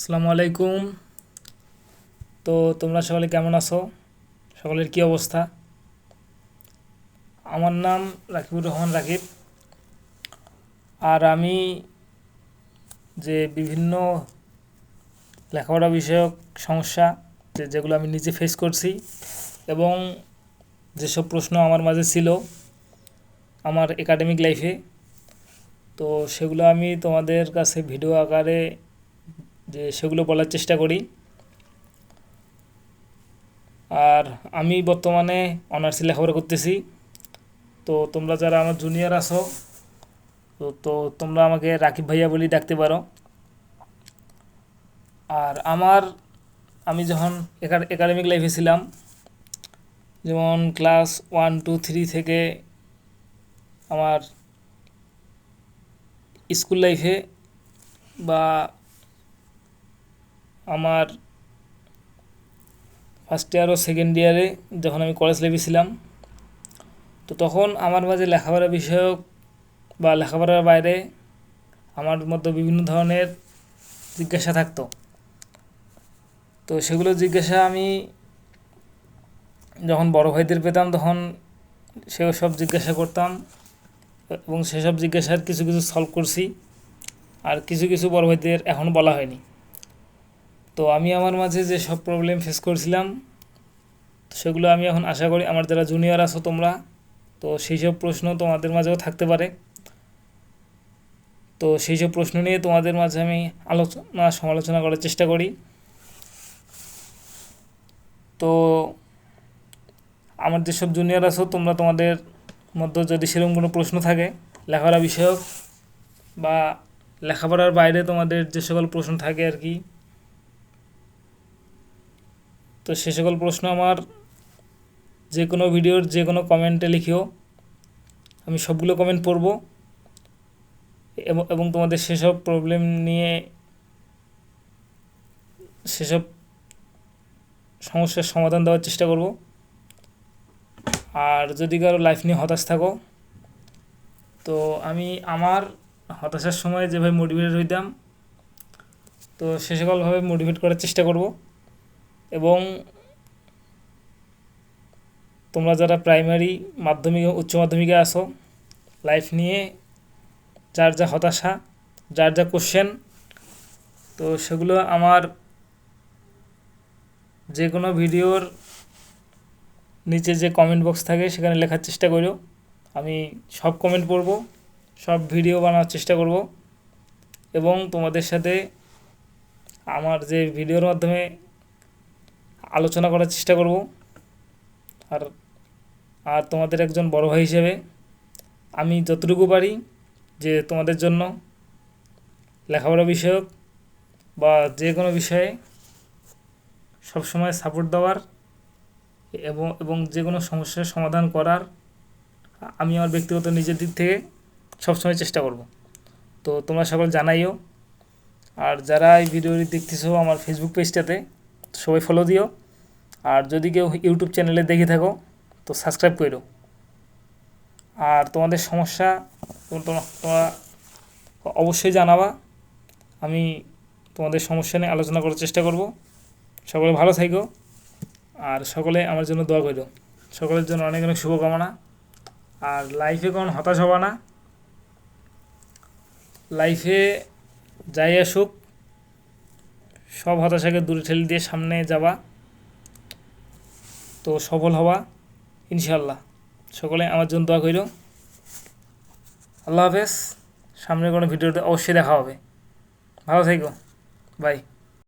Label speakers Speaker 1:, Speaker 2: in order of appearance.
Speaker 1: আসসালামু আলাইকুম। তো তোমরা সকলে কেমন আছো? সকলের কি অবস্থা? আমার নাম রাকিবুর রহমান রাকিব। আর আমি যে বিভিন্ন লেখাপড়া বিষয়ক সমস্যা যেগুলো আমি নিজে ফেস করছি এবং যেসব প্রশ্ন আমার মাঝে ছিল আমার একাডেমিক লাইফে, তো সেগুলো আমি তোমাদের কাছে ভিডিও আকারে সেগুলো বলার চেষ্টা করি। আর আমি বর্তমানে অনার্সে লেখাপড়া করতেছি। তো তোমরা যারা আমার জুনিয়র আছো, তো তোমরা আমাকে রাকিব ভাইয়া বলি ডাকতে পারো। আর আমি যখন একাডেমিক লাইফে ছিলাম, যেমন ক্লাস 1, 2, 3 থেকে আমার স্কুল লাইফে বা আমার ফার্স্ট ইয়ার ও সেকেন্ড ইয়ারে যখন আমি কলেজ লাইফে ছিলাম, তো তখন আমার মাঝে লেখাপড়া বিষয়ক বা লেখাপড়ার বাইরে আমার মধ্যে বিভিন্ন ধরনের জিজ্ঞাসা থাকতো। তো সেগুলো জিজ্ঞাসা আমি যখন বড় ভাইদের পেতাম তখন সব জিজ্ঞাসা করতাম এবং সেসব জিজ্ঞাসার কিছু কিছু সলভ করছি। আর কিছু কিছু বড় ভাইদের এখনও বলা হয়নি। তো আমি আমার মাঝে যে সব প্রবলেম ফেস করছিলাম, সেগুলো আমি এখন আশা করি আমার যারা জুনিয়র আছো তোমরা, তো সেই সব প্রশ্ন তোমাদের মাঝেও থাকতে পারে। তো সেই সব প্রশ্ন নিয়ে তোমাদের মাঝে আমি সমালোচনা করার চেষ্টা করি। তো আমার যেসব জুনিয়র আছো তোমরা, তোমাদের মধ্যে যদি সেরকম কোনো প্রশ্ন থাকে লেখাপড়া বিষয়ক বা লেখাপড়ার বাইরে তোমাদের যে সকল প্রশ্ন থাকে আর কি, তো সে সকল প্রশ্ন আমার যে কোনো ভিডিওর যে কোনো কমেন্টে লিখিও। আমি সবগুলো কমেন্ট পড়ব এবং তোমাদের সেসব প্রবলেম নিয়ে, সেসব সমস্যার সমাধান দেওয়ার চেষ্টা করব। আর যদি কারো লাইফ নিয়ে হতাশ থাকো, তো আমি আমার হতাশার সময় যেভাবে মোটিভেটেড হইতাম, তো সে সকলভাবে মোটিভেট করার চেষ্টা করব। এবং তোমরা যারা প্রাইমারি, মাধ্যমিক ও উচ্চ মাধ্যমিকে আসো, লাইফ নিয়ে যার যা হতাশা, যার যা কোশ্চেন, তো সেগুলো আমার যে কোনো ভিডিওর নিচে যে কমেন্ট বক্স থাকে সেখানে লেখার চেষ্টা করো। আমি সব কমেন্ট পড়ব, সব ভিডিও বানানোর চেষ্টা করব এবং তোমাদের সাথে আমার যে ভিডিওর মাধ্যমে আলোচনা করার চেষ্টা করব। আর আর তোমাদের একজন বড় ভাই হিসেবে আমি যতটুকু পারি যে তোমাদের জন্য লেখাপড়া বিষয়ক বা যে কোনো বিষয়ে সবসময় সাপোর্ট দেওয়ার এবং যে কোনো সমস্যার সমাধান করার আমি আমার ব্যক্তিগত নিজের দিক থেকে সবসময় চেষ্টা করব। তো তোমরা সকল জানাইও। আর যারা এই ভিডিওটি দেখতেছো আমার ফেসবুক পেজটাতে, সবাই ফলো দিও। আর যদি কেউ ইউটিউব চ্যানেলে দেখে থাকো তো সাবস্ক্রাইব করো। আর তোমাদের সমস্যা তোমরা অবশ্যই জানাবা। আমি তোমাদের সমস্যা নিয়ে আলোচনা করার চেষ্টা করব। সকলে ভালো থাকো আর সকলে আমার জন্য দোয়া করো। সকলের জন্য অনেক অনেক শুভকামনা। আর লাইফে কোনো হতাশ হবা না। লাইফে যাই আসুক সব হতাশাকে দূরে ঠেলে দিয়ে সামনে যাবা, তো সফল হবা ইনশাল্লাহ। সকলে আমার জন্য দোয়া করো। আল্লাহ হাফেজ। সামনের কোনো ভিডিওতে অবশ্যই দেখা হবে। ভালো থেকো। বাই।